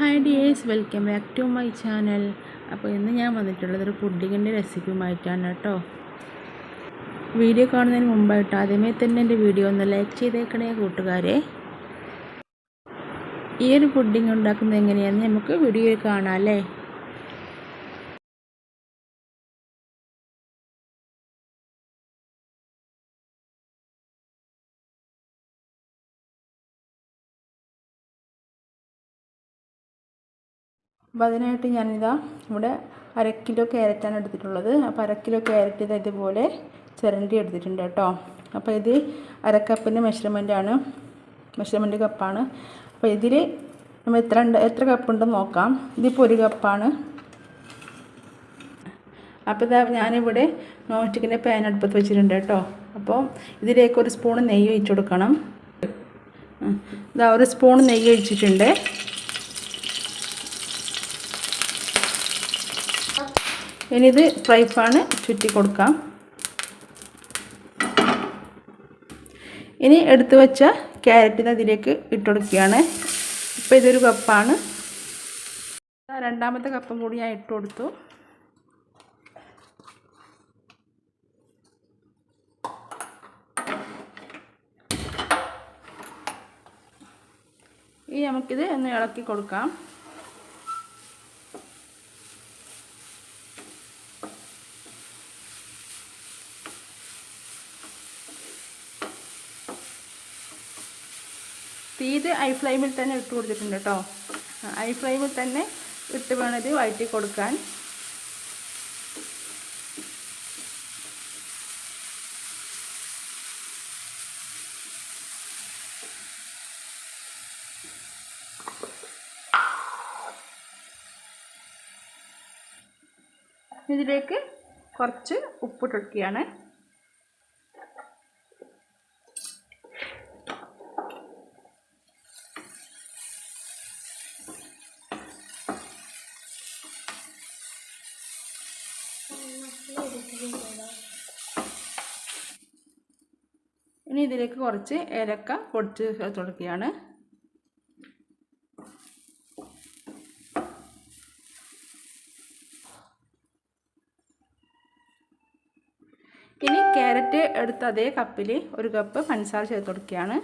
Hi dears, welcome back to my channel. അപ്പോൾ ഇന്ന് ഞാൻ വന്നിട്ടുള്ളത് ഒരു പുഡിങ്ങിൻ്റെ റെസിപ്പിയുമായിട്ടാണ് കേട്ടോ. വീഡിയോ കാണുന്നതിന് മുമ്പായിട്ട് ആദ്യമേ തന്നെ എൻ്റെ വീഡിയോ ഒന്ന് ലൈക്ക് ചെയ്തേക്കണേ കൂട്ടുകാരെ. ഈ ഒരു പുഡിങ് ഉണ്ടാക്കുന്നത് എങ്ങനെയാണെന്ന് നമുക്ക് വീഡിയോയിൽ കാണാം അല്ലേ. അപ്പോൾ അതിനായിട്ട് ഞാനിതാ ഇവിടെ 1/2 കിലോ ക്യാരറ്റാണ് എടുത്തിട്ടുള്ളത്. അപ്പോൾ 1/2 കിലോ ക്യാരറ്റ് ഇതുപോലെ ചിരണ്ടി എടുത്തിട്ടുണ്ട് കേട്ടോ. അപ്പോൾ ഇത് 1/2 കപ്പിൻ്റെ മെഷർമെൻറ്റ് കപ്പാണ്. അപ്പോൾ ഇതിൽ നമ്മൾ എത്ര കപ്പുണ്ടെന്ന് നോക്കാം. ഇതിപ്പോൾ 1 കപ്പാണ്. അപ്പോൾ ഇതാ ഞാനിവിടെ നോൺ സ്റ്റിക്കിൻ്റെ പാൻ അടുപ്പത്ത് വെച്ചിട്ടുണ്ട് കേട്ടോ. അപ്പോൾ ഇതിലേക്ക് 1 സ്പൂൺ നെയ്യ് ഒഴിച്ച് കൊടുക്കണം. ഇതാ 1 സ്പൂൺ നെയ്യ് ഒഴിച്ചിട്ടുണ്ട്. ഇനി ഇത് ഫ്രൈ പാൻ ചുറ്റി കൊടുക്കാം. ഇനി എടുത്തു വെച്ച ക്യാരറ്റിന് അതിലേക്ക് ഇട്ട് കൊടുക്കുകയാണ്. ഇപ്പോൾ ഇതൊരു കപ്പാണ്. രണ്ടാമത്തെ കപ്പും കൂടി ഞാൻ ഇട്ട് കൊടുത്തു. ഇനി നമുക്കിത് ഒന്ന് ഇളക്കി കൊടുക്കാം. ഇത് ഹൈ ഫ്ലെയിമിൽ തന്നെ ഇട്ട് കൊടുത്തിട്ടുണ്ട് കേട്ടോ. ഹൈ ഫ്ലെയിമിൽ തന്നെ ഇട്ട് വേണം ഇത് വഴറ്റി കൊടുക്കാൻ. ഇതിലേക്ക് കുറച്ച് ഉപ്പിട്ട് കൊടുക്കുകയാണ്. ഇനി ഇതിലേക്ക് കുറച്ച് ഏലക്ക പൊടിച്ച് ചേർത്ത് കൊടുക്കുകയാണ്. ഇനി ക്യാരറ്റ് എടുത്ത അതേ കപ്പിൽ 1 കപ്പ് പഞ്ചസാര ചേർത്ത് കൊടുക്കുകയാണ്.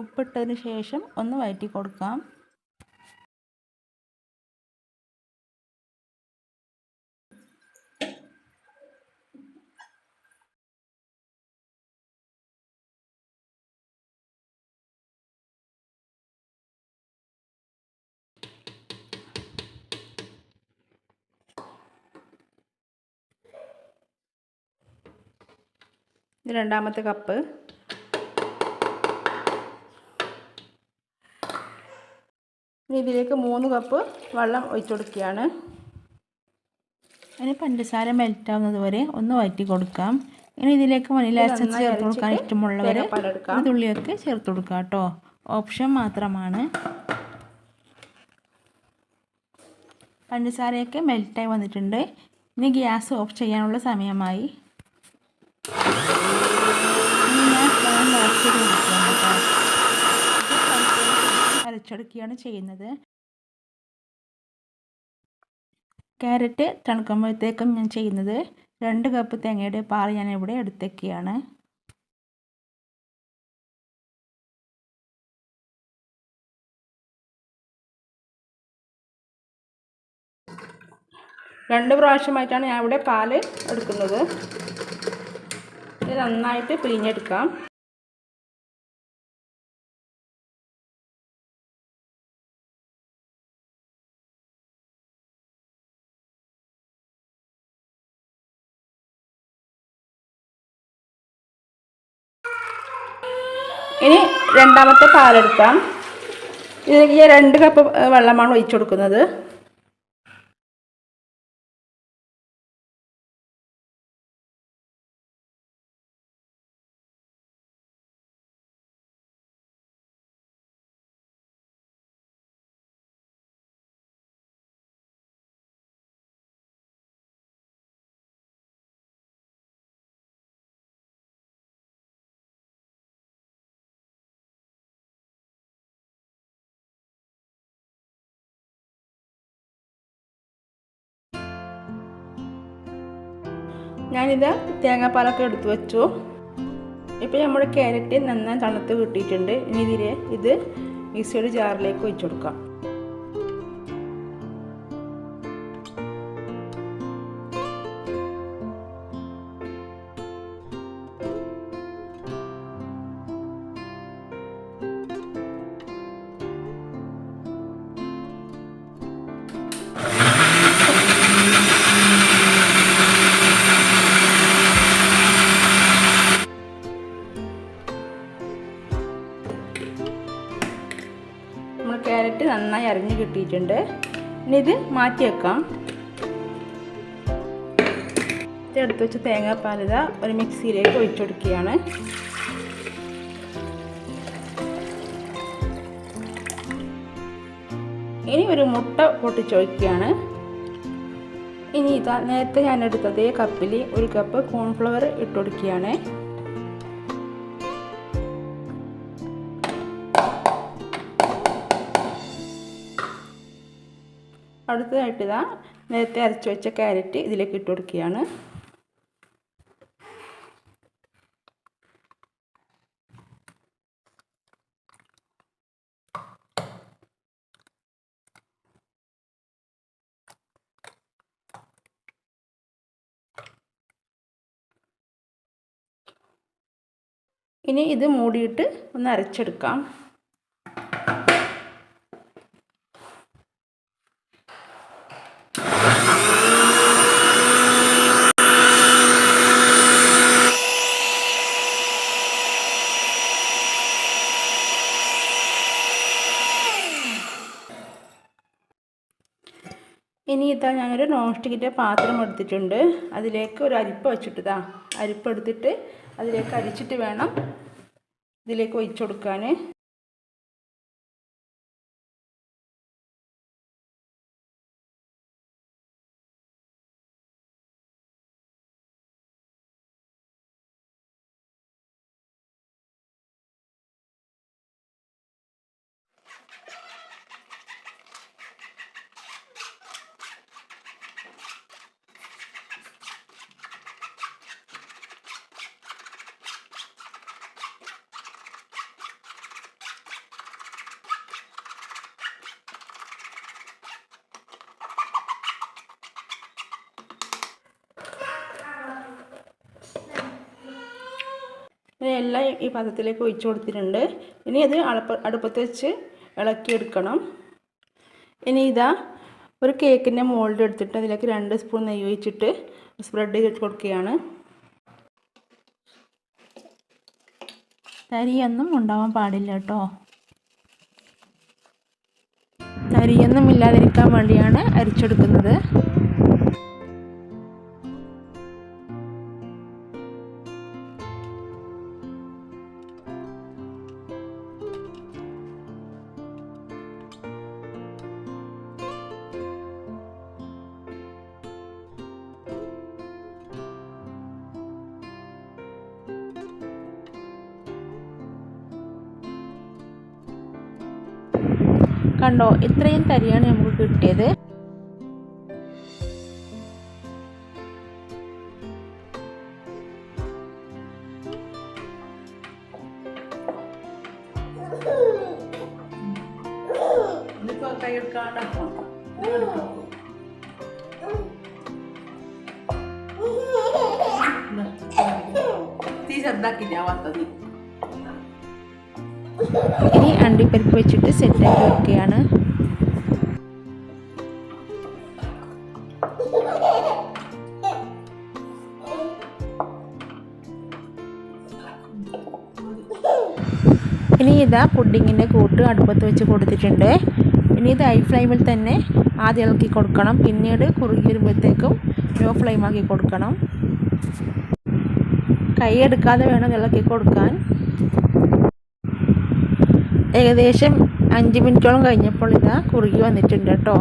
ഉപ്പിട്ടതിന് ശേഷം ഒന്ന് വഴറ്റി കൊടുക്കാം. ഇത് രണ്ടാമത്തെ കപ്പ്. ഇനി ഇതിലേക്ക് 3 കപ്പ് വെള്ളം ഒഴിച്ചു കൊടുക്കുകയാണ്. അതിന് പഞ്ചസാര മെൽറ്റാവുന്നത് വരെ ഒന്ന് വഴറ്റി കൊടുക്കാം. ഇനി ഇതിലേക്ക് വനില എസൻസ് ചേർത്ത് കൊടുക്കാൻ ഇഷ്ടമുള്ളവർ തുള്ളിയൊക്കെ ചേർത്ത് കൊടുക്കാം കേട്ടോ. ഓപ്ഷൻ മാത്രമാണ്. പഞ്ചസാരയൊക്കെ മെൽറ്റായി വന്നിട്ടുണ്ട്. ഇനി ഗ്യാസ് ഓഫ് ചെയ്യാനുള്ള സമയമായി. അരച്ചെടുക്കുകയാണ് ചെയ്യുന്നത്. ക്യാരറ്റ് തണുക്കുമ്പോഴത്തേക്കും ഞാൻ ചെയ്യുന്നത് 2 കപ്പ് തേങ്ങയുടെ പാൽ ഞാൻ ഇവിടെ എടുത്തേക്കുകയാണ്. രണ്ട് പ്രാവശ്യമായിട്ടാണ് ഞാൻ ഇവിടെ പാൽ എടുക്കുന്നത്. ഇത് നന്നായിട്ട് പിഴിഞ്ഞെടുക്കാം. ഇനി രണ്ടാമത്തെ പാലെടുക്കാം. ഇതിലേക്ക് 2 കപ്പ് വെള്ളമാണ് ഒഴിച്ചു കൊടുക്കുന്നത്. ഞാനിത് തേങ്ങാപ്പാലൊക്കെ എടുത്തു വെച്ചു. ഇപ്പോൾ നമ്മുടെ ക്യാരറ്റ് നന്നായി തണുത്ത് കിട്ടിയിട്ടുണ്ട്. ഇനി ഇത് മിക്സിയുടെ ജാറിലേക്ക് ഒഴിച്ചു കൊടുക്കാം. നമ്മൾ ക്യാരറ്റ് നന്നായി അരിഞ്ഞ് കിട്ടിയിട്ടുണ്ട്. ഇനി ഇത് മാറ്റി വെക്കാം. എടുത്ത് വെച്ച് തേങ്ങാപ്പാൽ ഒരു മിക്സിയിലേക്ക് ഒഴിച്ചു കൊടുക്കുകയാണ്. ഇനി ഒരു മുട്ട പൊട്ടിച്ചൊഴിക്കുകയാണ്. ഇനി നേരത്തെ ഞാൻ എടുത്തതേ കപ്പിൽ ഒരു കപ്പ് കോൺഫ്ലവർ ഇട്ട് കൊടുക്കുകയാണ്. അടുത്തതായിട്ട് നേരത്തെ അരച്ചു വെച്ച ക്യാരറ്റ് ഇതിലേക്ക് ഇട്ട് കൊടുക്കുകയാണ്. ഇനി ഇത് മൂടിയിട്ട് ഒന്ന് അരച്ചെടുക്കാം. ഇനി ഞാനൊരു നോൺ സ്റ്റിക്കിൻ്റെ പാത്രം എടുത്തിട്ടുണ്ട്. അതിലേക്ക് ഒരു അരിപ്പ വെച്ചിട്ട് അരിപ്പ എടുത്തിട്ട് അതിലേക്ക് അരിച്ചിട്ട് വേണം ഇതിലേക്ക് ഒഴിച്ചു കൊടുക്കാൻ. എല്ലാം ഈ പാത്രത്തിലേക്ക് ഒഴിച്ചു കൊടുത്തിട്ടുണ്ട്. ഇനി അത് അടുപ്പത്ത് വെച്ച് ഇളക്കിയെടുക്കണം. ഇനി ഒരു കേക്കിൻ്റെ മോൾഡ് എടുത്തിട്ട് അതിലേക്ക് 2 സ്പൂൺ നെയ്യ് ഒഴിച്ചിട്ട് സ്പ്രെഡ് ചെയ്ത് കൊടുക്കുകയാണ്. തരിയൊന്നും ഉണ്ടാവാൻ പാടില്ല കേട്ടോ. തരിയൊന്നും ഇല്ലാതിരിക്കാൻ വേണ്ടിയാണ് അരിച്ചെടുക്കുന്നത്. കണ്ടോ, ഇത്രയും തരിയാണ് നമുക്ക് കിട്ടിയത്. ഇനി അണ്ടിപ്പരിപ്പ് വെച്ചിട്ട് സെറ്റാക്കി വെക്കുകയാണ്. ഇനി പുഡിങ്ങിൻ്റെ കൂട്ട് അടുപ്പത്ത് വെച്ച് കൊടുത്തിട്ടുണ്ട്. ഇനി ഇത് ഹൈ ഫ്ലെയിമിൽ തന്നെ ആദ്യം ഇളക്കി കൊടുക്കണം. പിന്നീട് കുറുകി വരുമ്പോഴത്തേക്കും ലോ ഫ്ലെയിമാക്കി കൊടുക്കണം. കൈ എടുക്കാതെ വേണം ഇളക്കി കൊടുക്കാൻ. ഏകദേശം 5 മിനിറ്റോളം കഴിഞ്ഞപ്പോൾ കുറുകി വന്നിട്ടുണ്ട് കേട്ടോ.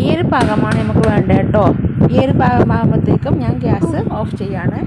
ഈ ഒരു പാകമാണ് നമുക്ക് വേണ്ടത് കേട്ടോ. ഈ ഒരു പാകമാകുമ്പോഴത്തേക്കും ഞാൻ ഗ്യാസ് ഓഫ് ചെയ്യാണ്.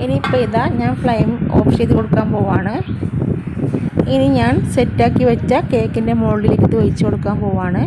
ഇനിയിപ്പോൾ ഇതാ ഞാൻ ഫ്ലെയിം ഓഫ് ചെയ്ത് കൊടുക്കാൻ പോവാണ്. ഇനി ഞാൻ സെറ്റാക്കി വെച്ച കേക്കിൻ്റെ മുകളിലേക്ക് ഇത് ഒഴിച്ച് കൊടുക്കാൻ പോവാണ്.